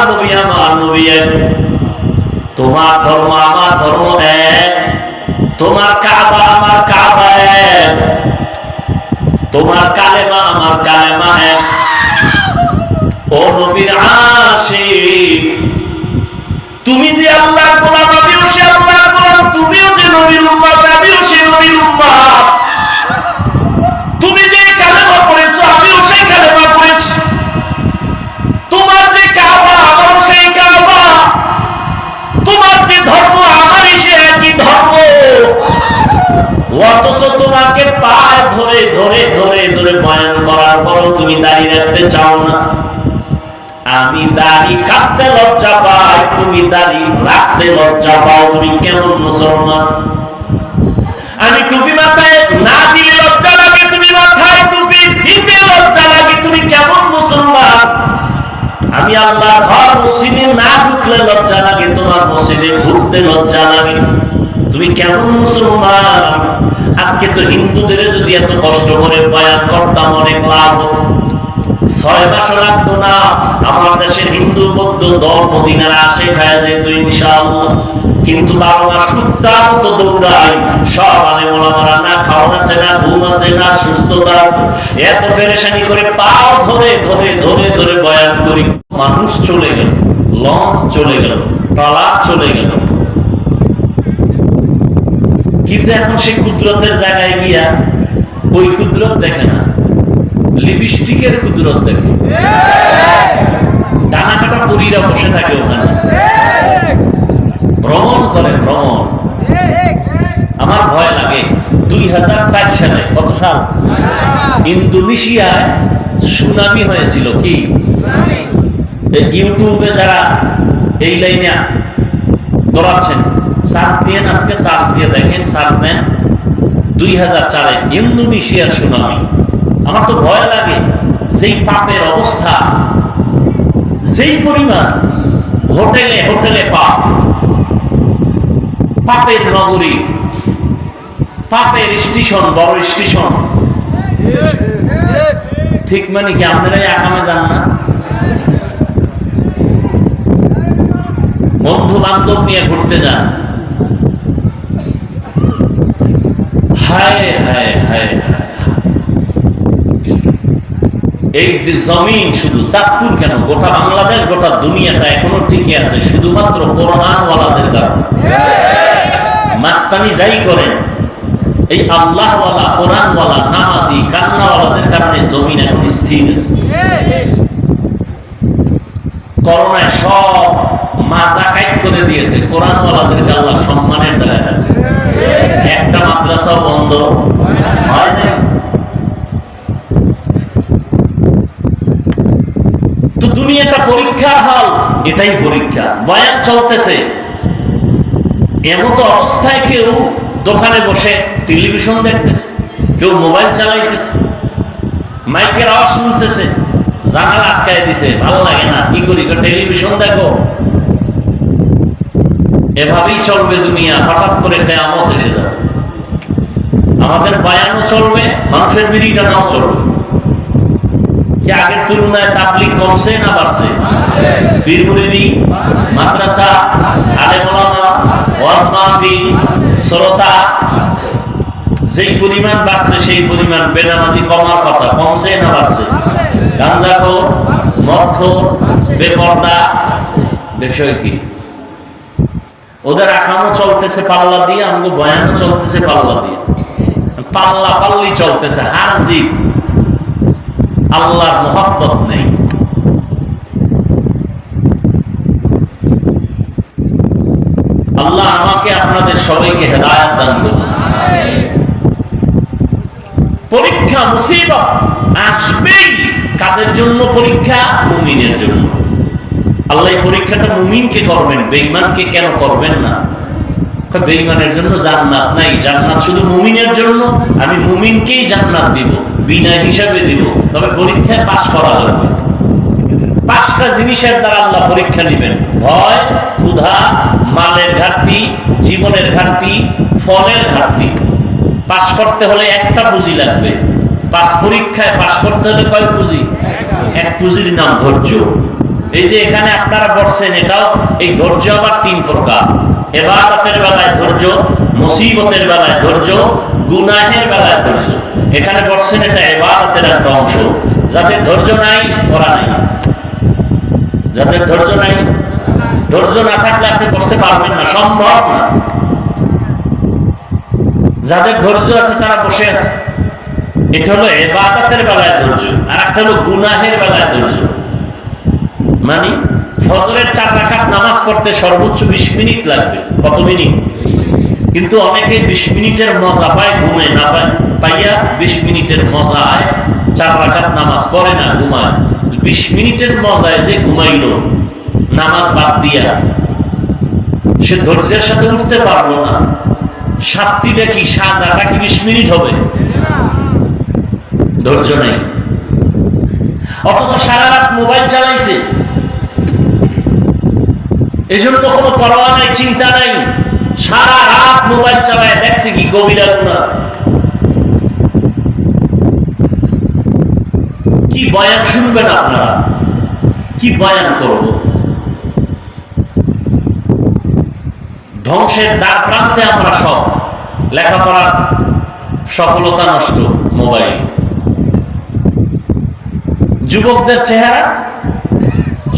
নবী আমার নবী এক, তোমার ধর্ম আমার ধর্ম এক, তোমার কাবা আমার কাবা এক, তোমার কালেমা আমার কালেমা এক। ও নবীর আশিক, তুমি যে আল্লাহর গোলাম, আমিও সে আল্লাহর গোলাম, তুমিও যে নবীর উম্মত, আমিও সে নবীর উম্মত। তুমি যে কালেমা পড়েছো, আমিও সেই কালেমা পড়েছি। তোমার যে কাবা, আমারও সেই কাবা। তোমার যে ধর্ম, আমারই সে একই ধর্ম। অথচ তোমাকে পায়ে ধরে ধরে ধরে ধরে বয়ান করার পরও তুমি দাঁড়িয়ে রাখতে চাও না। আমি দাড়ি কাটতে লজ্জা পাই, তুমি দাড়ি রাখতে লজ্জা পাও। তুমি কেমন মুসলমান? আমি টুপি মাথায় না দিলে লজ্জা লাগে, তুমি মাথায় টুপি দিতে লজ্জা লাগে। তুমি কেমন মুসলমান? আমি আল্লাহর ঘর মসজিদে না ঢুকলে লজ্জা লাগে, তোমার মসজিদে ঢুকতে লজ্জা লাগে। তুমি কেমন মুসলমান? আজকে তো হিন্দুদের যদি এত কষ্ট করে বয়ান করতাম অনেক লাভ হতো। 6 মাসও লাগতো না, আমার দেশের হিন্দু বৌদ্ধ দল মদিনার আসে খায় যেত ইনশাআল্লাহ। কিন্তু 12 মাস কুত্তার মতো দৌড়াই, সব আলেম ওলামারা না খাওয়া আছে, না ঘুম আছে, না সুস্থতা আছে, এত পেরেশানি করে পাও ধরে ধরে ধরে ধরে বয়ান করি। মানুষ চলে গেল, লঞ্চ চলে গেল, ট্রলার চলে গেল, কিন্তু এখন সেই কুদরতের জায়গায় গিয়া ওই কুদরত দেখে না, লিপস্টিকের কুদরত দেখে। ডানা কাটা পরীরা বসে থাকে ওখানে, ভ্রমণ করে ভ্রমণ। আমার ভয় লাগে। 2004 সালে, কত সাল, ইন্দোনেশিয়ায় সুনামি হয়েছিল। কি ইউটিউবে যারা এই লাইনে দৌড়াচ্ছেন, সার্চ দিয়ে আজকে সার্চ দিয়ে দেখেন, সার্চ দেন 2004-এ ইন্দোনেশিয়ার সুনামি। আমার তো ভয় লাগে। যেই পাপের অবস্থা, যেই পরিমাণ, হোটেলে হোটেলে পাপ, পাপের নগরী, পাপের স্টেশন, বড় স্টেশন। ঠিক মানে কি আপনারাই আকামে যান না? বন্ধু বান্ধব নিয়ে ঘুরতে যান, হায় হায় হায় হায়। এই জমিন শুধু চাঁদপুর কেন, গোটা বাংলাদেশ, গোটা দুনিয়াটা এখনো ঠিকই আছে শুধুমাত্র কোরআনওয়ালাদের কারণে। মাস্তানি যাই করেন, এই আল্লাহওয়ালা, কোরআনওয়ালা, নামাজি, কান্নাওয়ালাদের কারণে জমিন এখন স্থির আছে। করোনায় সব মাজা কাইট করে দিয়েছে, কোরআনওয়ালাদেরকে আল্লাহ সম্মানের জায়গায় রাখছে। একটা মাদ্রাসাও বন্ধ হয় নাই। তো দুনিয়াটা পরীক্ষার হল, এটাই পরীক্ষা। বয়ান চলতেছে, এমতো অবস্থায় কেউ দোকানে বসে টেলিভিশন দেখতেছে, কেউ মোবাইল চালাইতেছে, মাইকের আওয়াজ শুনতেছে, জানালা আটকায় দিছে, ভালো লাগে না, কি করি, টেলিভিশন দেখো। এভাবেই চলবে দুনিয়া। হঠাৎ করে কিয়ামত এসে যাবে। আমাদের বয়ানও চলবে, মানুষের বিড়ি টানাও চলবে। কি আগের তুলনায় তাবলীগ কমছে না বাড়ছে? পীর মুরিদি, মাদ্রাসা, আলেম ওলামা, ওয়াজ মাহফিল, শ্রোতা যেই পরিমাণ বাড়ছে সেই পরিমাণ বেনামাজি কমার কথা। কমছে না বাড়ছে? গাঁজাখোর, মদখোর, বেপরদা, বিষয় কি? ওদের আকামও চলতেছে পাল্লা দিয়ে, আমাকে বয়ানও চলতেছে পাল্লা দিয়ে। পাল্লা পাল্লি চলতেছে, হার জিত। আল্লাহর মুহাব্বত নেই। আল্লাহ আমাকে আপনাদের সবাইকে হেদায়েত দান করুন। পরীক্ষা, মুসিবত আসবেই। কাদের জন্য পরীক্ষা? মুমিনের জন্য। আল্লাহ এই পরীক্ষাটা মুমিনকে করবেন, বেঈমানকে কেন করবেন না? বেঈমানের জন্য জান্নাত নাই, জান্নাত শুধু মুমিনের জন্য। আমি মুমিনকেই জান্নাত দিব, বিনা হিসাবে দিব, তবে পরীক্ষায় পাশ করা লাগবে। 5টা জিনিসের দ্বারা আল্লাহ পরীক্ষা নেবেন: ভয়, ক্ষুধা, মালের ঘাটতি, জীবনের ঘাটতি, ফলের ঘাটতি। পাশ করতে হলে একটা পুঁজি লাগবে। পরীক্ষায় পাশ করতে হলে কয় পুঁজি? এক পুঁজির নাম ধৈর্য। এই যে এখানে আপনারা বসছেন, এটাও এই ধৈর্য আবার তিন প্রকার। ইবাদতের বেলায় ধৈর্য, মুসিবতের বেলায় ধৈর্য, গুনাহের বেলায় ধৈর্য। এখানে বসছেন, এটা ইবাদতের একটা অংশ। যাদের ধৈর্য নাই ওরা নাই, যাদের ধৈর্য নাই, ধৈর্য না থাকলে আপনি বসতে পারবেন না, সম্ভব না। যাদের ধৈর্য আছে তারা বসে আছে। এটা হলো ইবাদতের বেলায় ধৈর্য, আর একটা হলো গুনাহের বেলায় ধৈর্য। মানে ফজরের 4 রাকাত নামাজ পড়তে সর্বোচ্চ 20 মিনিট লাগবে। কত মিনিট? কিন্তু অনেকে 20 মিনিটের মজা পায়, ঘুমে না পায়, পাইয়া 20 মিনিটের মজায় 4 রাকাত নামাজ পড়ে না, ঘুমায়। 20 মিনিটের মজায় যে ঘুমাইল নামাজ বাদ দিয়া, সে ধৈর্যের সাথে উঠতে পারলো না। শাস্তিটা কি? সাজাটা কি 20 মিনিট হবে? ধৈর্য নাই। অথচ সারা রাত মোবাইল চালাইছে, এজন্য কোনো পরোয়া নাই, চিন্তা নাই। সারা রাত মোবাইল চালায়, দেখছে কি কবিরা গুনাহ। কি বয়ান শুনবেন আপনারা? কি বয়ান করব? ধ্বংসের দ্বার প্রান্তে আমরা সব। লেখাপড়ার সফলতা নষ্ট মোবাইল। যুবকদের চেহারা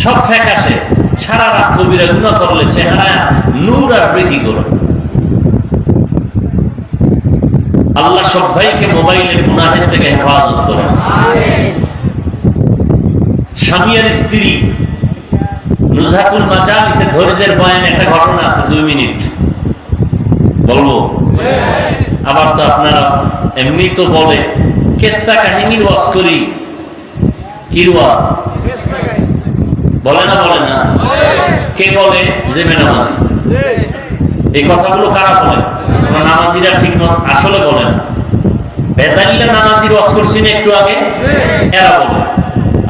সব ফ্যাকাশে, সারা রাত কবিরা গুনাহ করলে চেহারা নূর আসবে কি করে? আল্লাহ সব ভাইকে মোবাইলের গুনাহের থেকে হেফাজত করেন। স্বামী আর স্ত্রী নুজহাতুল মাজালিসে ধৈর্যের বয়ানে একটা ঘটনা আছে, 2 মিনিট বলবো। আবার তো আপনারা এমনি তো বলে কেসা কাহিনীর ওয়াজ করি, কি ওয়াজ বলে না? বলে না? কে বলে? যে বেনামাজি। এই কথাগুলো কারা বলে? নামাজিরা ঠিক মত আসলে বলে না। বেজালিরা নামাজির ওয়াজ করছি না একটু আগে, এরা বলে।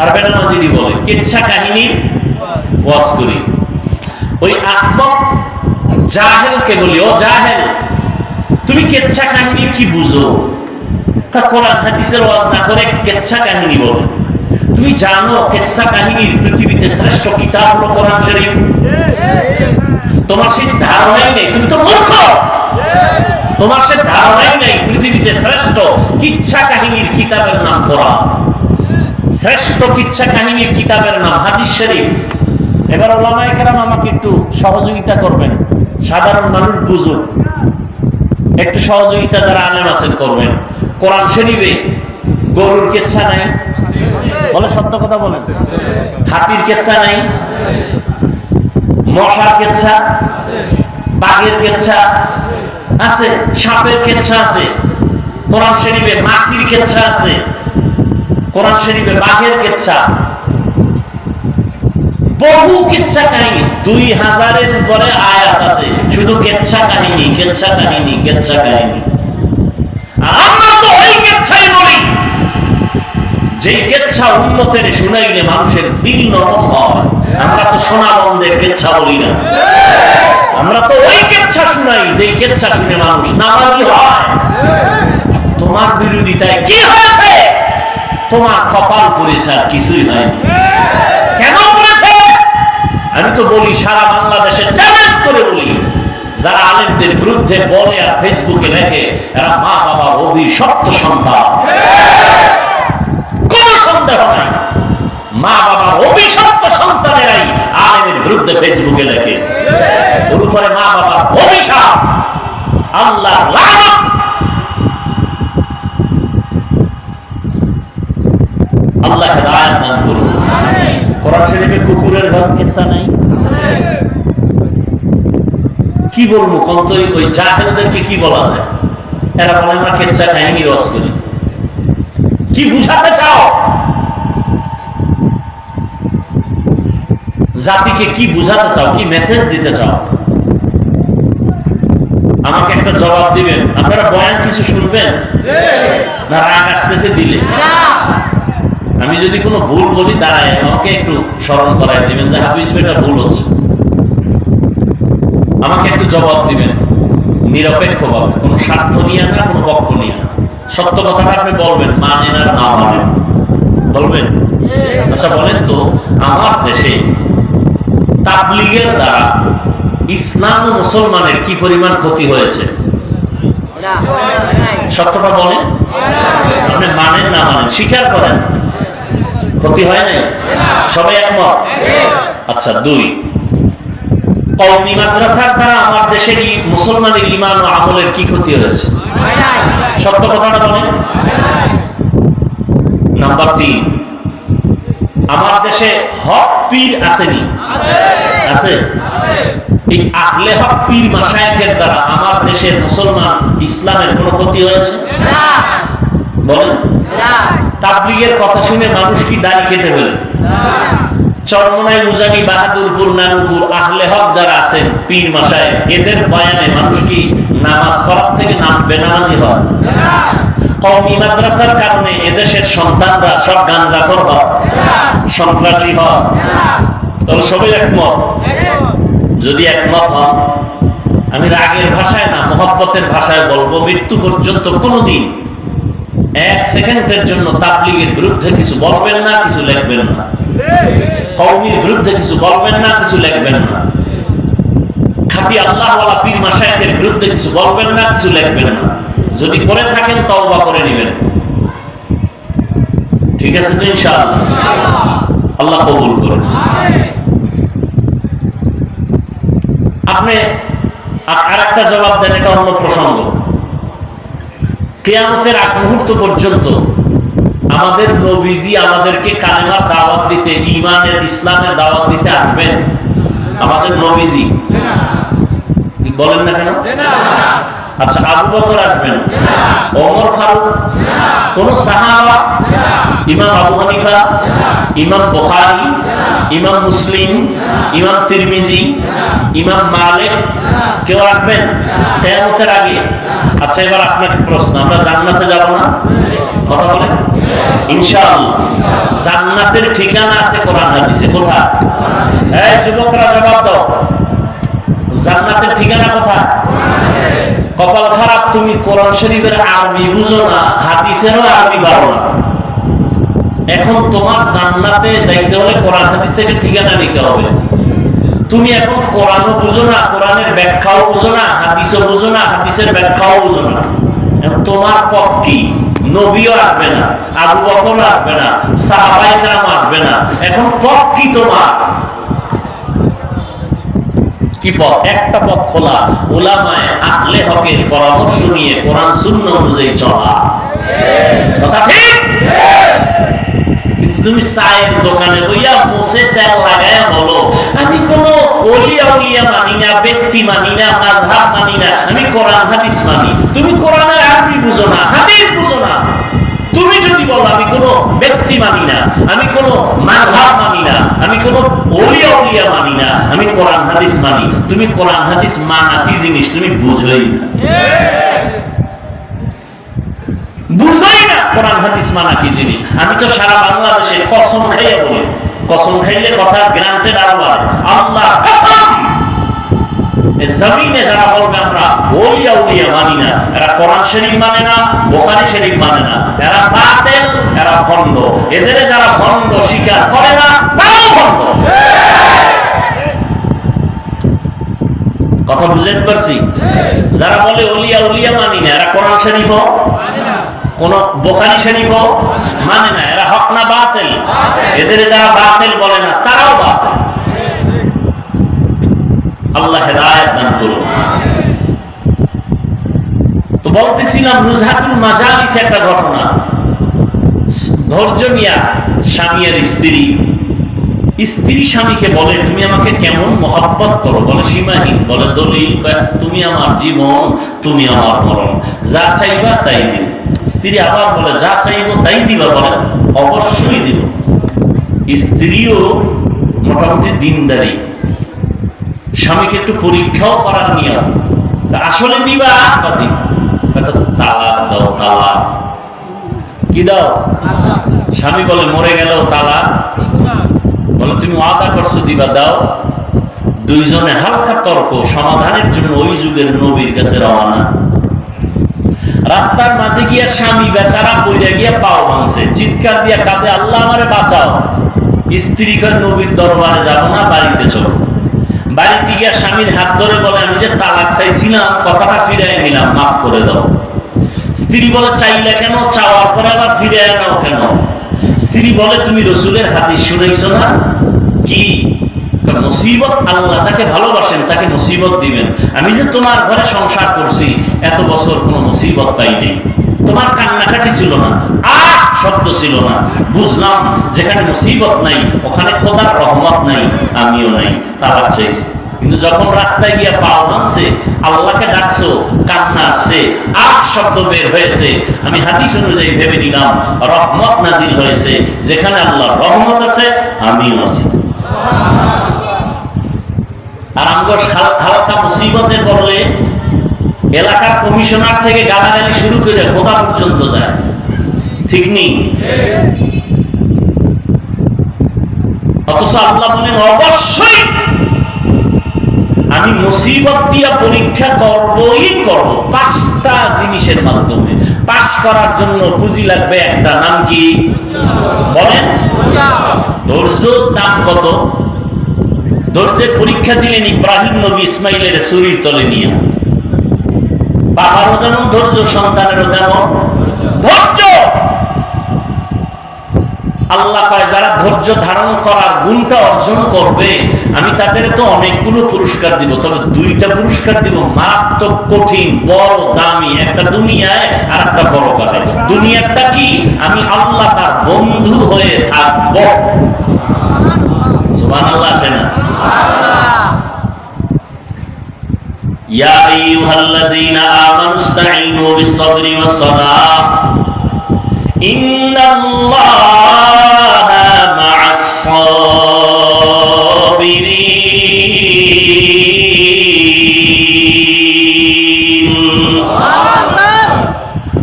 আর বেনামাজিরই বলে কেচ্ছা কাহিনীর ওয়াজ করি। ওই আহমক জাহেলকে বলি, ও জাহেল, তুমি কেচ্ছা কাহিনী কি বুঝো? কোরআন হাদিসের ওয়াজ না করে কেচ্ছা কাহিনী বলে। তুমি জানো কেচ্ছা কাহিনীর পৃথিবীতে শ্রেষ্ঠ কিতাব হলো কোরআন শরীফ? তোমার সেই ধারণাই নেই, তুমি তো মূর্খ। তোমার সে ধারণাই নেই পৃথিবীতে শ্রেষ্ঠ কিচ্ছা কাহিনীর কিতাবের নাম কোরআন, শ্রেষ্ঠ কিচ্ছা কাহিনীর কিতাবের নাম হাদিস শরীফ। এবার ওলামায়ে কেরাম আমাকে একটু সহযোগিতা করবেন, সাধারণ মানুষ বুঝুক, একটু সহযোগিতা যারা আলেম আছেন করবেন। কোরআন শরীফে গরুর কেচ্ছা নাই? বলে, সত্য কথা বলেন। হাতির কেচ্ছা নাই? মশার কেচ্ছা, বাঘের কেচ্ছা আছে, সাপের কেচ্ছা আছে কোরআন শরীফে, মাছির কেচ্ছা আছে কোরআন শরীফে, বাঘের কেচ্ছা, বহু কেচ্ছা কাহিনী। 2000-এর উপরে আয়াত আছে শুধু কেচ্ছা কাহিনী, কেচ্ছা কাহিনী, কেচ্ছা কাহিনী। আর আমরা তো ওই কেচ্ছাই বলি যেই কেচ্ছা উম্মতের শুনাইলে মানুষের দিল নরম হয়। আমরা তো সোনা বন্ধের কেচ্ছা বলি না, আমরা তো ওই কেচ্ছা শুনাই যেই কেচ্ছা শুনে মানুষ নামাজি হয়। তোমার বিরোধিতায় কি হয়েছে? তোমার কপাল পড়েছে, আর কিছুই হয়নি। কেন পড়েছে? আমি তো বলি, সারা বাংলাদেশে চ্যালেঞ্জ করে বলি, যারা আলেমদের বিরুদ্ধে বলে আর ফেসবুকে লেখে, এরা মা বাবার অভিশপ্ত সন্তান। কোন সন্দেহ নাই, মা বাবার অভিশপ্ত সন্তানেরাই আলেমের বিরুদ্ধে ফেসবুকে লেখে। ওর উপরে মা বাবার অভিশাপ, আল্লাহর লানত। আল্লাহ হেদায়েত দান করুন। কোরআন শরীফে কুকুরের ঘর কিসসা নাই? কি বলবো কত? ওই জাহেলদেরকে কি বলা যায়? এরা বলে আমরা কিসসা কাহিনী রস করি। কি বুঝাতে চাও? জাতিকে কি বুঝাতে চাও? কি মেসেজ দিতে চাও? আমাকে একটা জবাব দিবেন। আপনারা বয়ান কিছু শুনবেন না রাগ আসতেছে দিলে? আমি যদি কোনো ভুল বলি দাঁড়ায় আমাকে একটু স্মরণ করাই দিবেন যে হাফিজ ভাই এটা ভুল হচ্ছে। আমাকে একটু জবাব দিবেন নিরপেক্ষভাবে, কোনো স্বার্থ নিয়ে না, কোনো পক্ষ নিয়ে না। সত্য কথাটা আপনি বলবেন, মানেন আর না মানেন, বলবেন। আচ্ছা বলেন তো, আমার দেশে তাবলীগের দ্বারা ইসলাম ও মুসলমানের কি পরিমাণ ক্ষতি হয়েছে? সত্যটা বলেন, আপনি মানেন না মানেন, স্বীকার করেন ক্ষতি হয় নাই? সবাই একমত? আচ্ছা, 2, কওমি মাদ্রাসার দ্বারা আমার দেশের মুসলমানের ঈমান ও আমলের কি ক্ষতি হয়েছে? সত্য কথাটা বলেন। নাম্বার 3, আমার দেশে হক পীর আসেনি? আছে। এই আহলে হক পীর মাশায়েখের দ্বারা আমার দেশের মুসলমান ইসলামের কোনো ক্ষতি হয়েছে? বলেন। তাবলীগের কথা শুনে মানুষ কি দাড়ি কেটে ফেলে? চরমনাই, উজানি, বাহাদুরপুর, নানুপুর আহলে হক যারা আছেন পীর মাশায়েখ, এদের বয়ানে মানুষ কি নামাজ পড়ার থেকে বেনামাজি হয়? কওমি মাদ্রাসার কারণে এদেশের সন্তানরা সব গাঞ্জাখোর হয়, সন্ত্রাসী হয়। তাহলে সবাই একমত? যদি একমত হন, আমি রাগের ভাষায় না, মহব্বতের ভাষায় বলবো, মৃত্যু পর্যন্ত কোনোদিন 1 সেকেন্ডের জন্য তাবলীগের বিরুদ্ধে কিছু বলবেন না, কিছু লিখবেন না। কওমির বিরুদ্ধে কিছু বলবেন না, কিছু লিখবেন না। খাঁটি আল্লাহওয়ালা পীর মাশায়েখের বিরুদ্ধে কিছু বলবেন না, কিছু লিখবেন না। যদি করে থাকেন তওবা করে নেবেন। ঠিক আছে তো ইনশাআল্লাহ? আল্লাহ কবুল করুন। আপনি আরেকটা জবাব দেন, এটা অন্য প্রসঙ্গ। কিয়ামতের আগ মুহূর্ত পর্যন্ত আমাদের নবীজি আমাদেরকে কালেমার দাওয়াত দিতে, ঈমানের, ইসলামের দাওয়াত দিতে আসবেন? আমাদের নবীজি বলেন না কেন? আচ্ছা, আবু বকর আসবেন? ওমর ফারুক? কোন সাহাবা? ইমাম আবু হানিফা, ইমাম বুখারী, ইমাম মুসলিম, ইমাম তিরমিজি, ইমাম মালিক কেউ আসবেন কিয়ামতের আগে? আচ্ছা, এবার আপনাকে প্রশ্ন, আমরা জান্নাতে যাব না? কথা বলেন। ইনশাআল্লাহ। জান্নাতের ঠিকানা আছে কোরআন হাদিসে। কোথায়? এই যুবকরা জবাব দাও, জান্নাতের ঠিকানা কোথায়? কপাল খারাপ, তুমি কোরআন শরীফের আরবি বুঝো না, হাদিসেরও আরবি পারো না। এখন তোমার জান্নাতে যাইতে হলে কোরআন হাদিস থেকে ঠিকানা নিতে হবে। তুমি এখন কোরআনও বুঝো না, কোরআনের ব্যাখ্যাও বুঝো না, হাদিসও বুঝো না, হাদিসের ব্যাখ্যাও বুঝো না। এখন তোমার পথ কি? নবীও আসবে না, আবু বকর আসবে না, সাহাবায়ে কেরাম আসবে না। এখন পথ কি তোমার? কি পথ? একটা পথ খোলা, উলামায়ে আহলে হকের পরামর্শ নিয়ে কোরআন সুন্নাহ অনুযায়ী চলা। কথা ঠিক? কিন্তু তুমি চায়ের দোকানে বইয়া মুছে তেল লাগায়া বলো, আমি কোন ওলিয়া উলিয়া মানি না, ব্যক্তি মানি না, মাযহাব মানি না, আমি কোরআন হাদিস মানি। তুমি কোরআনের আরবি বুঝো না, হাদিস বুঝো না। তুমি যদি বলো আমি কোন ব্যক্তি মানি না, আমি কোন মাযহাব মানি না, আমি কোন ওলিয়া উলিয়া মানি না, আমি কোরআন হাদিস মানি, তুমি কোরআন হাদিস মানা কি জিনিস তুমি বুঝোই না। বুঝোই না কোরআন হাদিস মানা কি জিনিস। আমি তো সারা বাংলাদেশে কসম খাইয়া বলি, কসম খাইলে কথা গ্রান্টেড আরো বাড়ে। আল্লাহ কসম, জমিনে যারা বলবে আমরা ওলিয়া উলিয়া মানি না, এরা কোরআন শরীফ মানে না, বুখারী শরীফ মানে না, এরা বাতিল, এরা ভণ্ড। এদের যারা ভণ্ড স্বীকার করে না, তারাও ভণ্ড। কথা বুঝতে পারছি? যারা বলে ওলিয়া উলিয়া মানি না, এরা কোরআন শরীফও মানে না, কোন বুখারী শরীফও মানে না, এরা হক না বাতিল? এদের যারা বাতিল বলে না, তারাও বাতিল। আল্লাহ হেদায়েত দান করুন। তো বলতেছিলাম, রুজহাতুল মাজালিস একটা ঘটনা। ধৈর্য নিয়া স্বামী আর স্ত্রী, স্ত্রী স্বামীকে বলে তুমি আমাকে কেমন মহব্বত করো? বলে সীমাহীন। বলে দলিল? তুমি আমার জীবন, তুমি আমার মরণ, যা চাইবা তাই দিব। স্ত্রী আবার বলে যা চাইবো তাই দিবা? বলে অবশ্যই দিব। স্ত্রীও মোটামুটি দিনদারি, স্বামীকে একটু পরীক্ষাও করার নিয়ম। আসলে দিবা? তালাক দাও। তালাক কি দাও? স্বামী বলে মরে গেলেও তালাক? বলে তুমি ওয়াদা করছো দিবা, দাও। দুইজনে হালকা তর্ক, সমাধানের জন্য ওই যুগের নবীর কাছে রওনা। রাস্তার মাঝে গিয়া স্বামী বেচারা পইরা গিয়া পাও ভাঙছে, চিৎকার দিয়া কাঁদে, আল্লাহ আমারে বাঁচাও। স্ত্রী কয় নবীর দরবারে যাব না, বাড়িতে চলো। বাড়িতে গিয়া স্বামীর হাত ধরে বলে, আমি যে তালাক চাইছিলাম কথাটা ফিরাই নিলাম, মাফ করে দাও। স্ত্রী বলে, চাইলে কেন? চাওয়ার পরে আবার ফিরে আনাও কেন? স্ত্রী বলে, তুমি রসুলের হাদিস শুনেছো না? কি মুসিবত? আল্লাহ যাকে ভালোবাসেন তাকে মুসিবত দিবেন। আমি যে তোমার ঘরে সংসার করছি এত বছর কোনো মুসিবত পাইনি, তোমার কান্নাকাটি ছিল না, আহ শব্দ ছিল না। বুঝলাম যেখানে মুসিবত নাই ওখানে খোদার রহমত নাই, আমিও নাই, তালাক চাইছি। কিন্তু যখন রাস্তায় গিয়া পাও ভাঙছে, আল্লাহকে ডাকছো, কান্না আসছে, আহ শব্দ বের হয়েছে, আমি হাদিস অনুযায়ী ভেবে নিলাম রহমত নাজিল হয়েছে। যেখানে আল্লাহর রহমত আছে আমিও আছি। আর আমগো হালকা মুসিবতে পড়লে এলাকার কমিশনার থেকে গালাগালি শুরু করে খোদা পর্যন্ত যায়, ঠিক নেই? অথচ আল্লাহ বলেন, অবশ্যই আমি মুসিবত দিয়া পরীক্ষা করবই করব, 5টা জিনিসের মাধ্যমে। পাস করার জন্য পুঁজি লাগবে একটা, নাম কি বলেন? ধৈর্য। দাম কত? ধৈর্যের পরীক্ষা দিলেন ইব্রাহিম নবী ইসমাইলের ছুরির তলে নিয়ে। বাবারও যেমন ধৈর্য, সন্তানেরও যেমন ধৈর্য। আল্লাহ কয়, যারা ধৈর্য ধারণ করার গুণটা অর্জন করবে আমি তাদের তো অনেকগুলো পুরস্কার দিব, তবে 2টা পুরস্কার দিব মারাত্মক কঠিন, বড় দামি। একটা দুনিয়ায় আর একটা পরকালে। দুনিয়াটা কি? আমি আল্লাহ তার বন্ধু হয়ে থাকব। সুবহানাল্লাহ আছে না? ইয়া আইয়ুহাল্লাযীনা আমানুস্তাঈনু বিস-সাবরি ওয়াস-সালাহ ইন্নাল্লাহা মা'আস-সাবিরিন।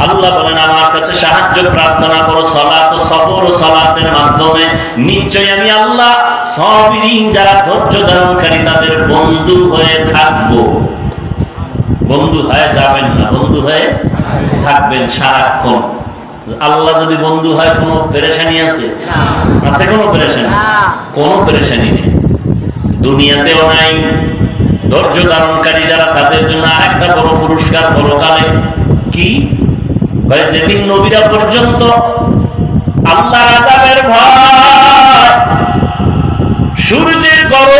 আল্লাহ বলেন, আমার কাছে সাহায্য প্রার্থনা করো সালাত ও সবর ও সালাতের মাধ্যমে, নিশ্চয় আমি আল্লাহ সাবিরিন যারা ধৈর্য ধারণকারী তাদের বন্ধু হয়ে থাকবো। বন্ধু হয়ে যাবেন না, বন্ধু হয়ে থাকবেন সারাক্ষণ। আল্লাহ যদি বন্ধু হয় কোনো পেরেশানি আছে? আছে কোনো পেরেশানি? কোনো পেরেশানি নেই, দুনিয়াতেও নাই। ধৈর্য ধারণকারী যারা তাদের জন্য আরেকটা বড় পুরস্কার পরকালে। কি? যেদিন নবীরা পর্যন্ত আল্লাহর আযাবের ভয়, সূর্যের গরম,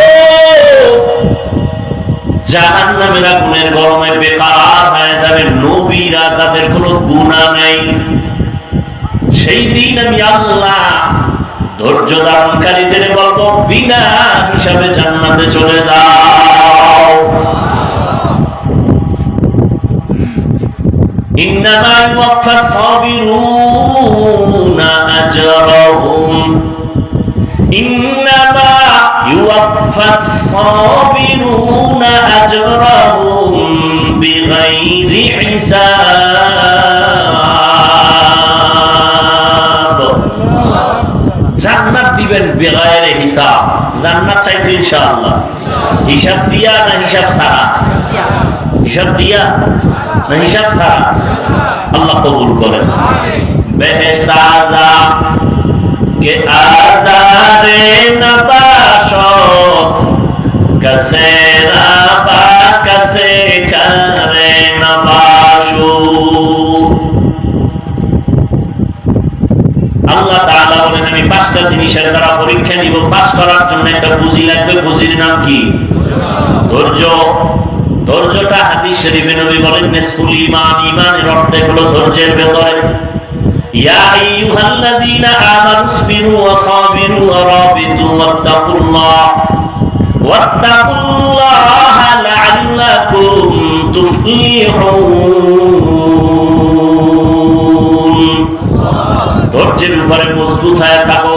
জাহান্নামের আগুনের গরমে বেকার হয়ে যাবে, নবীরা যাদের কোনো গুনাহ নাই, সেই দিন আমি আল্লাহ ধৈর্য ধারণকারীদের বলবো, বিনা হিসাবে জান্নাতে চলে যাও। ইন্নামা ইউওয়াফাস সাবিরুনা আজরাহুম ইন্নামা ইউওয়াফাস সাবিরুনা আজরাহুম বিগাইরি হিসাব। জান্নাত দিবেন বিগাইরে হিসাব। জান্নাত চাইতে ইনশাআল্লাহ হিসাব দিয়া না হিসাব ছাড়া? হিসাব দিয়া না হিসাব ছাড়া? আল্লাহ কবুল করেন। বেহেশত আযাব কে আযারে নবাশ কসে রাবা কসে করে নবাশু। আল্লাহ তাআলা বলেন, আমি 5টা জিনিসের দ্বারা পরীক্ষা নিব। পাস করার জন্য একটা পুঁজি লাগবে। পুঁজির নাম কি? ধৈর্য। ধৈর্যটা হাদিস শরীফে নবী বলেন নিসফুল ঈমান। ঈমানের অর্থ হলো ধৈর্যের ভেতরে। ইয়া আইয়ুহাল্লাযীনা আমানুসবিরু ওয়া সাবিরু ওয়া রাবিতু ওয়াত্তাকুল্লাহা লাআল্লাকুম তুফলিহুন। ধৈর্যের উপরে মজবুত হয়ে থাকো।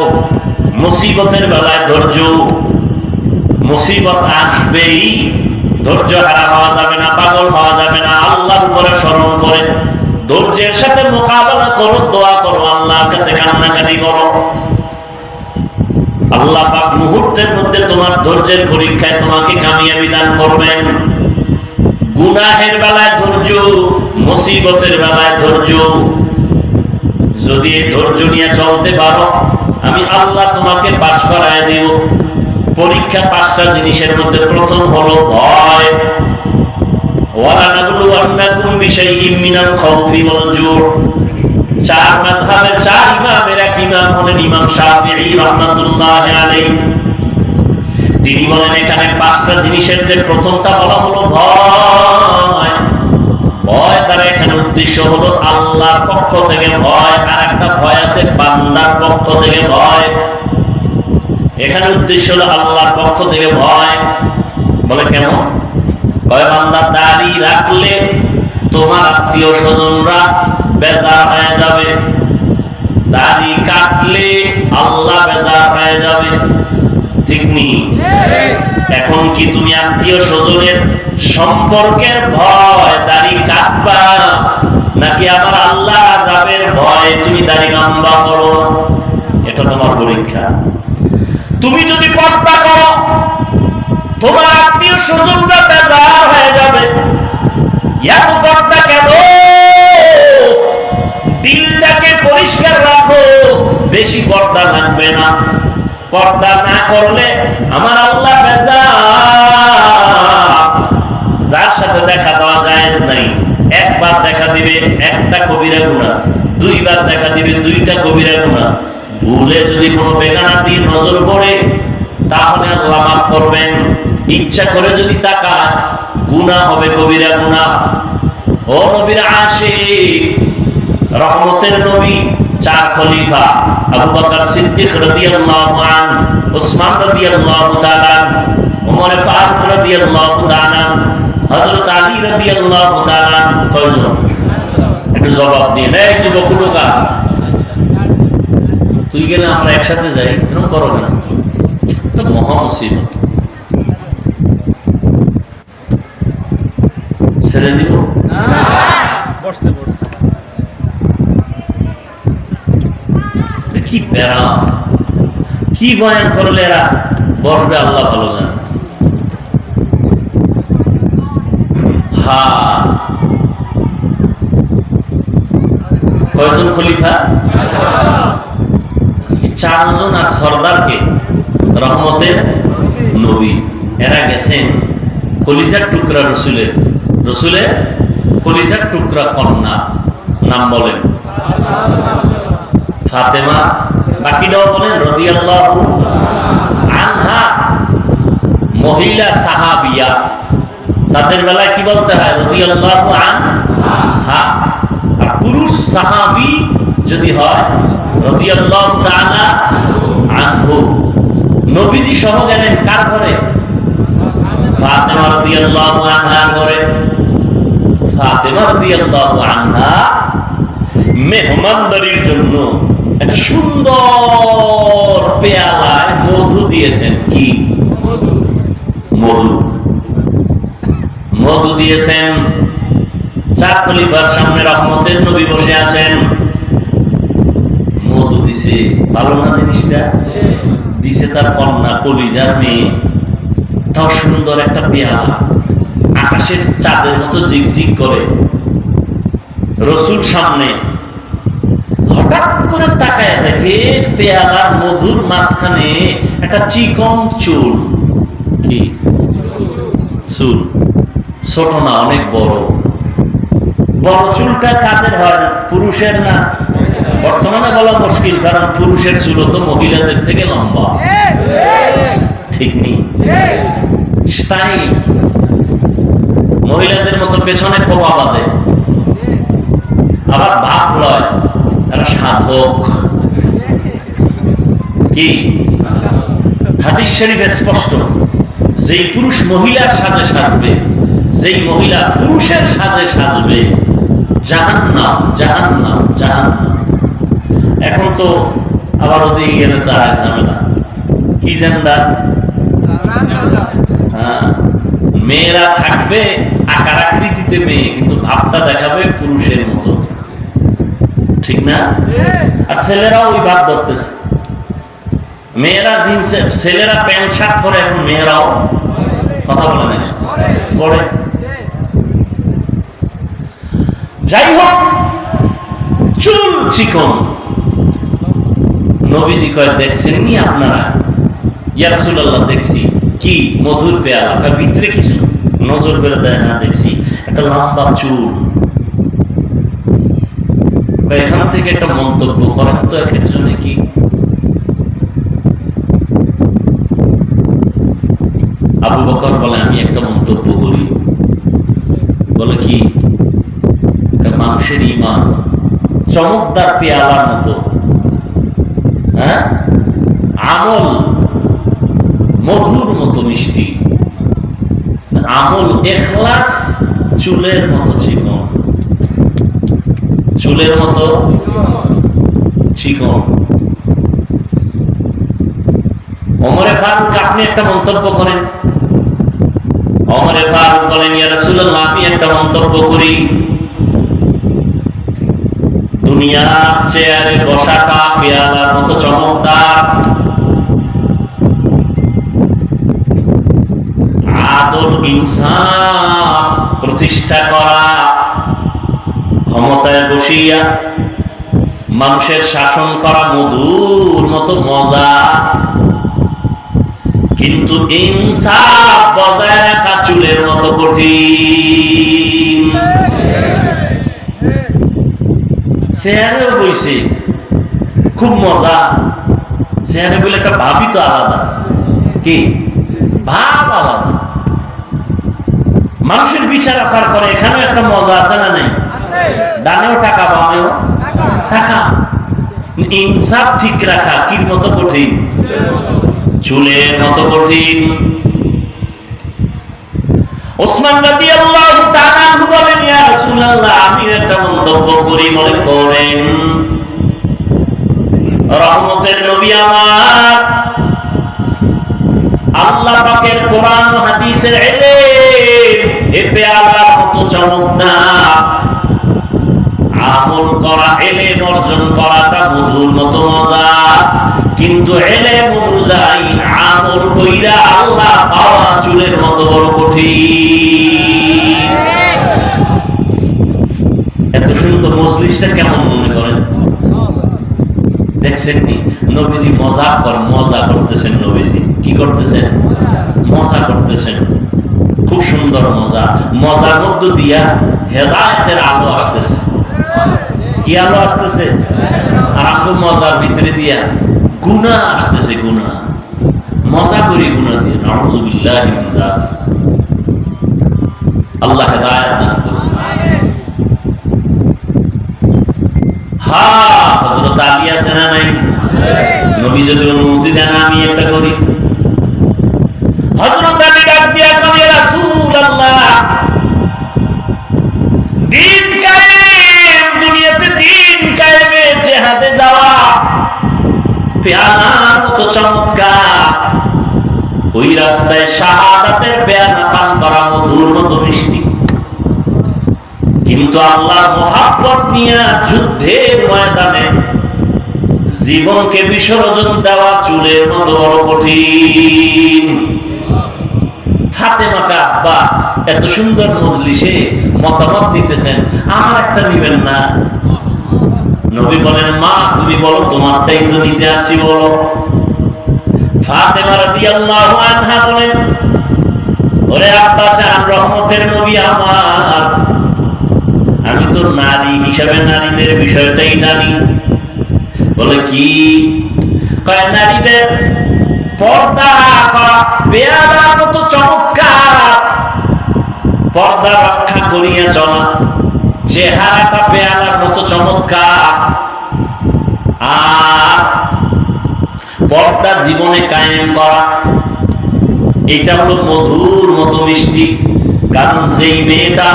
মুসিবতের বেলায় ধৈর্য, মুসিবত আসবেই, ধৈর্য হারা হওয়া যাবে না, পাগল হওয়া যাবে না। আল্লাহর উপরে স্মরণ করে ধৈর্যের সাথে মোকাবেলা করো, দোয়া করো, আল্লাহর কাছে কান্নাকাটি করো। আল্লাহ পাক মুহূর্তের মধ্যে তোমার ধৈর্যের পরীক্ষায় তোমাকে কামিয়াবি দান করবেন। গুনাহের বেলায় ধৈর্য, মুসিবতের বেলায় ধৈর্য। যদি এই ধৈর্য নিয়ে চলতে পারো, আমি আল্লাহ তোমাকে পাশ করায় দিব। পরীক্ষা 5টা জিনিসের মধ্যে প্রথম হলো ভয়। ওয়ালানাবলুওয়ান্নাকুম বিশাইইম মিনাল খাউফি ওয়াল জু'। 4 মাযহাবের 4 ইমামের এক ইমাম হলেন ইমাম শাফিঈ রাহমাতুল্লাহি আলাইহি। তিনি বলেন এখানে 5টা জিনিসের যে প্রথমটা বলা হলো ভয়। ভয় দ্বারা এখানে উদ্দেশ্য হলো আল্লাহর পক্ষ থেকে ভয়, আর একটা ভয় আছে বান্দার পক্ষ থেকে ভয়। এখানে উদ্দেশ্য হলো আল্লাহর পক্ষ থেকে ভয়। বলে কেন? কয় বান্দা দাড়ি রাখলে তোমার আত্মীয় স্বজনরা বেজার হয়ে যাবে, দাড়ি কাটলে আল্লাহ বেজার হয়ে যাবে। ঠিক নেই? এখন কি তুমি আত্মীয় স্বজনের সম্পর্কের ভয় দাড়ি কাটবা, নাকি আমার আল্লাহ আযাবের ভয় তুমি দাড়ি লম্বা করো? এটা তোমার পরীক্ষা। তুমি যদি পর্দা করো, তোমার আত্মীয় স্বজনরা বেজার হয়ে যাবে। এত পর্দা কেন? দিলটাকে পরিষ্কার রাখো, বেশি পর্দা লাগবে না। পর্দা না করলে আমার আল্লাহ বেজার। যার সাথে দেখা দেওয়া জায়েজ নাই, একবার দেখা দিবে একটা কবিরা গুনাহ, 2বার দেখা দিবে 2টা কবিরা গুনাহ। ভুলে যদি কোনো বেগানাতির নজর পড়ে তাহলে আল্লাহ মাফ করবেন। ইচ্ছা করে যদি তাকায় গুনাহ হবে কবিরা গুনাহ। ও নবীর আশিক, রহমতের নবী, 4 খলিফা আবু বকর সিদ্দিক রাদিয়াল্লাহু আনহু, উসমান রাদিয়াল্লাহু তাআলা আনহু, ওমর ফারুক রাদিয়াল্লাহু তাআলা আনহু, হযরত আলী রাদিয়াল্লাহু তাআলা আনহু। কয়জন? একটু জবাব দিয়ে এই যুবক লোকা, তুই গেলে আমরা একসাথে যাই, এরকম করো না, এটা মহা মুসিবত। ছেড়ে দিব না, কি প্যারা, কি বয়ান করলে এরা বসবে আল্লাহ ভালো জানে। কয়জন খলিফা? 4 জন। আর সরদারকে রহমতের নবী, এরা গেছেন কলিজার টুকরা রসুলের, রসুলের কলিজার টুকরা কন্যা, নাম বলেন ফাতেমা। বাকিটাও বলেন রাদিয়াল্লাহু আনহা। মহিলা সাহাবিয়া, তাদের বেলায় কি বলতে হয়? রাদিয়াল্লাহু আনহা। আর পুরুষ সাহাবী যদি হয় রাদিয়াল্লাহু তাআলা আনহু। নবীজি সহ গেলেন কার ঘরে? ফাতেমা রাদিয়াল্লাহু আনহার ঘরে। ফাতেমা রাদিয়াল্লাহু আনহা মেহমানদারির জন্য একটা সুন্দর পেয়ালায় মধু দিয়েছেন। কি মধু? মধু দিয়েছেন। 4 খলিফার সামনে রহমতের নবী বসে আছেন, মধু দিছে। ভালো না জিনিসটা? দিছে তার কন্যা, কলিজার মেয়ে, তাও সুন্দর একটা পেয়ালা, আকাশের চাঁদের মতো জিগজিগ করে। রসুল সামনে হঠাৎ করে তাকায় দেখে পেয়ালার মধুর মাঝখানে একটা চিকন চুল। কি চুল? ছোট না, অনেক বড়। বড় চুলটা কাদের হয়? পুরুষের না? বর্তমানে বলা মুশকিল, কারণ পুরুষের চুল তো মহিলাদের থেকে লম্বা। ঠিক নেই? তাই মহিলাদের মতো পেছনে খোপা বাঁধে, আবার ভাব লয়, এরা সাধক। কি হাদিস শরীফে স্পষ্ট, যেই পুরুষ মহিলার সাজে সাজবে, যেই মহিলা পুরুষের সাজে সাজবে, জাহান্নাম, জাহান্নাম, জাহান্নাম। এখন তো আবার ওদিকে গেলে যায় ঝামেলা। কি জানলা? মেয়েরা থাকবে আকার আকৃতিতে মেয়ে, কিন্তু ভাবটা দেখাবে পুরুষের মতো। ঠিক না? আর ছেলেরাও ওই ভাব ধরতেছে। মেয়েরা জিন্সে, ছেলেরা প্যান্ট শার্ট পরে, এখন মেয়েরাও কথা বলে না পরে। যাই হোক, চুল চিকন। নবীজি কয়, দেখছেন নি আপনারা? ইয়া রাসূলুল্লাহ, দেখছি। কি? মধুর পেয়ালা। ভিতরে কিছু নজর করে দেয় না, দেখছি একটা লম্বা চুল। এখান থেকে একটা মন্তব্য করেন তো এক একজনে। কি? আবু বকর বলে, আমি একটা মন্তব্য করি। বলে, কি? মানুষের ঈমান চমকদার পেয়ালার মতো, হ্যাঁ, আমল মধুর মতো মিষ্টি, আমল ইখলাস চুলের মতো চিকন। চুলের মতো চিকন। ওমরে ফারুক, আপনি একটা মন্তব্য করেন। ওমরে ফারুক বলেন, ইয়া রাসূলুল্লাহ, আমি একটা মন্তব্য করি। দুনিয়ার চেয়ারে বসাটা পেয়ালার মতো চমকদার, আদল ইনসাফ প্রতিষ্ঠা করা, ক্ষমতায় বসিয়া মানুষের শাসন করা মধুর মতো মজা, কিন্তু ইনসাফ বজায় রাখা চুলের মতো কঠিন। চেয়ারেও বইছে, খুব মজা। চেয়ারে বলে একটা ভাবই তো আলাদা। কি ভাব? আলাদা। মানুষের বিচার আচার করে, এখানেও একটা মজা আছে না নেই? ডানেও টাকা, বামেও টাকা। ইনসাফ ঠিক রাখা কির মতো কঠিন? চুলের মতো কঠিন। ওসমান রাদিয়াল্লাহু তাআলা আনহু বলেন, ইয়া রাসূলুল্লাহ, আমি একটা মন্তব্য করি। বলে, করেন। রহমতের নবী আমার, আল্লাহ পাকের কোরআন হাদিসের ইলম এ পেয়ালার মতো চমকদার, আমল করা, ইলম অর্জন করাটা মধুর মতো মজা, কিন্তু ইলম অনুযায়ী আমল কইরা আল্লাহ পাওয়া চুলের মতো বড় কঠিন। এত সুন্দর মজলিসটা কেমন মনে করেন? দেখছেন নি? নবীজি মজা করতেছেন। নবীজি কি করতেছেন? মজা করতেছেন। খুব সুন্দর মজা। মজার মধ্য দিয়া হেদায়েতের আলো আসতেছে। কি আলো আসতেছে? আর আমগো মজার ভিতরে দিয়া গুনাহ আসতেছে। গুনাহ, মজা করি গুনাহ দিয়ে। নাউযুবিল্লাহি মিন যালিক। আল্লাহ হেদায়েত দান করুন। হ্যাঁ, হযরত আলী আছে না নাই? নবী যদি অনুমতি দেন আমি একটা করি। হযরত আলী ডাক দিয়া কয়, ইয়া রাসূলুল্লাহ, দিন কায়েম, দুনিয়াতে দিন কায়েমে জিহাদে যাওয়া পেয়ালার মতো চমৎকার, ওই রাস্তায় শাহাদাতের পেয়ালা পান করা মধুর মতো মিষ্টি, কিন্তু আল্লাহর মহব্বত নিয়ে যুদ্ধের ময়দানে জীবনকে বিসর্জন দেওয়া চুলের মতো বড় কঠিন। ফাতেমাকে আব্বা এত সুন্দর মজলিসে মতামত দিতেছেন, আমার একটা নিবেন না? নবী বলেন, মা তুমি বলো, তোমারটাই তো নিতে আসছি, বলো। ফাতেমা রাদিয়াল্লাহু আনহা বলেন, ওরে আব্বা জান, রহমতের নবী আমার, আমি তো নারী হিসাবে নারীদের বিষয়টাই জানি। বলে, কি? কয়, নারীদের পর্দা করা পেয়ালার মতো চমৎকার, পর্দা রক্ষা করিয়া চলা, চেহারাটা পেয়ালার মতো চমৎকার, আর পর্দা জীবনে কায়েম করা, এটা হলো মধুর মতো মিষ্টি। কারণ যেই মেয়েটা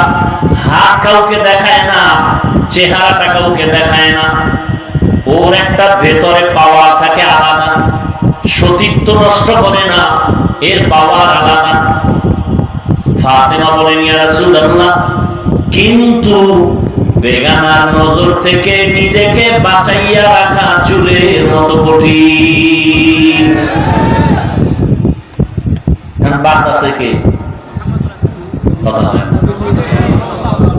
হাত কাউকে দেখায় না, চেহারাটা কাউকে দেখায় না, ওর একটা ভেতরে পাওয়ার থাকে আলাদা, সতীত্ব নষ্ট করে না, এর পাওয়ার আলাদা। ফাতেমা বলেন, ইয়া রাসূলুল্লাহ, কিন্তু বেগানার নজর থেকে নিজেকে বাঁচাইয়া রাখা চুলের মতো কঠিন। বাদ আছে কে? কথা হয় না।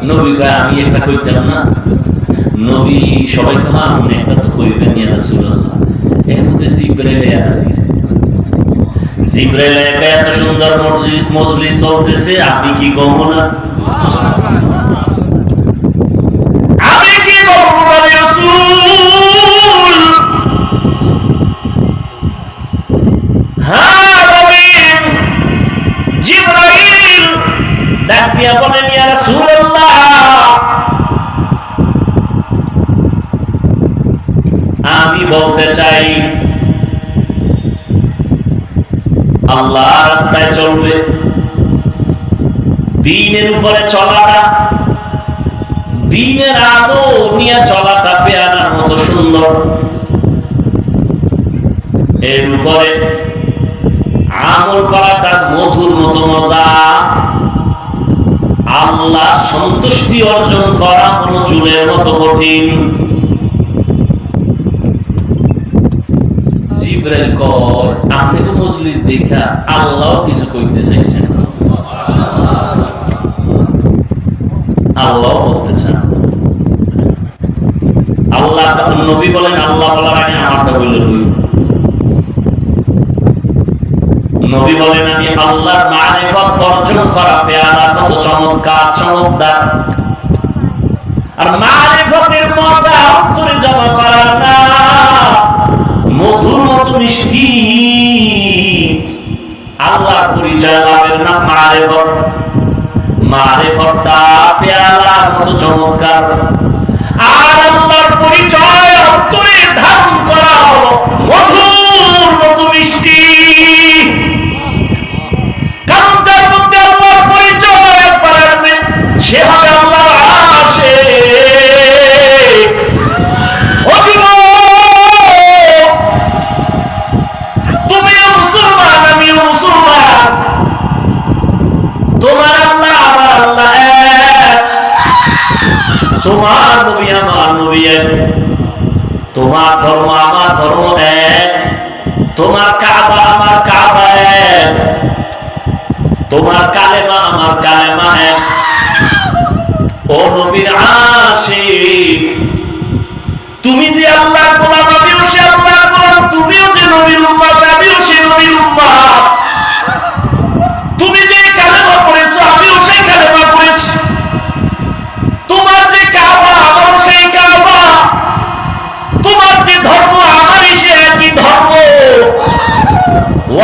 নবী কয় আমি একটা কইতাম না। নবী সবাই কয় আপনি একটা তো কইবেন ইয়া রাসূলুল্লাহ। এর মধ্যে জিবরাইল আছে। জিবরাইল এত সুন্দর মজলিস চলতেছে, আপনি কি কম না? আমি কি বলবো নবী রাসূল? হ্যাঁ নবী। জিবরাইল ডাক দিয়া বলেন ইয়া রাসূলুল্লাহ, আমি বলতে চাই আল্লাহর রাস্তায় চলবে, দ্বীনের উপরে চলাটা, দ্বীনের আলো নিয়ে চলাটা পেয়ারার মতো সুন্দর, এর উপরে আমল করাটা মধুর মতো মজা, আল্লাহ সন্তুষ্টি অর্জন করা কোন চুলের মতো কঠিন। জিবরাইল কয় আপনি তো মজলিস দেখা আল্লাহ কিছু কইতে চাইছেন, আল্লাহ বলতে চান। আল্লাহ নবী বলেন আল্লাহ বলার আগে আমারটা বলে লই। নবী বলেন আমি আল্লাহর মারিফত অর্জন করা পেয়ারার মতো চমৎকার চমকদার, আর মারিফতের মজা অন্তরে জমা করা না, মধুর মতো মিষ্টি। আল্লাহর পরিচয় লাভের না মারিফত, মারিফতটা পেয়ারার মতো চমৎকার, আর আল্লাহর পরিচয় অন্তরে ধারণ করা মধুর মতো মিষ্টি। কারণ যার মধ্যে আল্লাহর পরিচয় একবার আসবে সে হবে আল্লাহর আশিক। তুমিও মুসলমান, আমিও মুসলমান, তোমার আল্লাহ আমার আল্লাহ এক, তোমার নবী আমার নবী এক, তোমার ধর্ম আমার ধর্ম এক, তোমার কাবা আমার কাবা এক, তোমার কালেমা আমার কালেমা এক। ও নবীর আশিক, তুমি যে আল্লাহর গোলাম, আমিও সে আল্লাহর গোলাম, তুমিও যে নবীর উম্মত, আমিও সে নবীর উম্মত। তুমি যে কালেমা পড়েছো, আমিও সেই কালেমা পড়েছি। তোমার যে কাবা, আমারও সেই কাবা। তোমার যে ধর্ম, আমারই সে একই ধর্ম।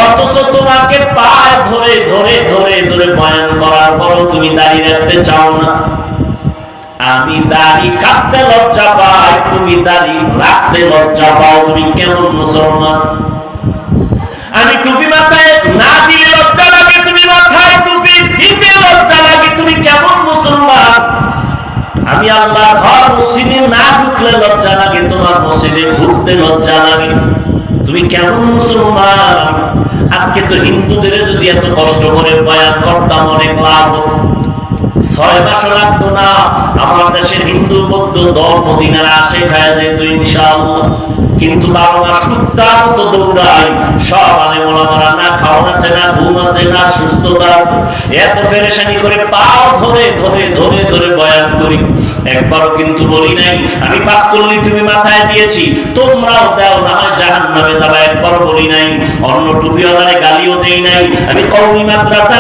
অথচ তোমাকে পায়ে ধরে ধরে ধরে ধরে বয়ান করার পরও তুমি দাঁড়িয়ে রাখতে চাও না। আমি দাড়ি কাটতে লজ্জা পাই, তুমি দাড়ি রাখতে লজ্জা পাও, তুমি কেমন মুসলমান? আমি টুপি মাথায় না দিলে লজ্জা লাগে, তুমি মাথায় টুপি দিতে লজ্জা লাগে, তুমি কেমন মুসলমান? আমি আল্লাহর ঘর মসজিদে না ঢুকলে লজ্জা লাগে, তোমার মসজিদে ঢুকতে লজ্জা লাগে, তুমি কেমন মুসলমান? আজকে তো হিন্দুদের যদি এত কষ্ট করে বয়ান করতাম অনেক লাভ হতো। 6 মাসও লাগতো না, আমার দেশের হিন্দু বৌদ্ধ দল মদিনার আশে খায় যেত ইনশাআল্লাহ। কিন্তু 12 মাস কুত্তার মতো দৌড়াই, সব আলেম ওলামারা না খাওয়া আছে, না ঘুম আছে, না সুস্থতা আছে, এত পেরেশানি করে পাও ধরে ধরে ধরে ধরে বয়ান করি। একবারও কিন্তু বলি নাই আমি পাস করলি তুমি মাথায় দিয়েছি, তোমরাও দাও না হয় জাহান্নামে যাবা, একবারও বলি নাই। অন্য টুপিওয়ালারে গালিও দেই নাই। আমি কওমি মাদ্রাসা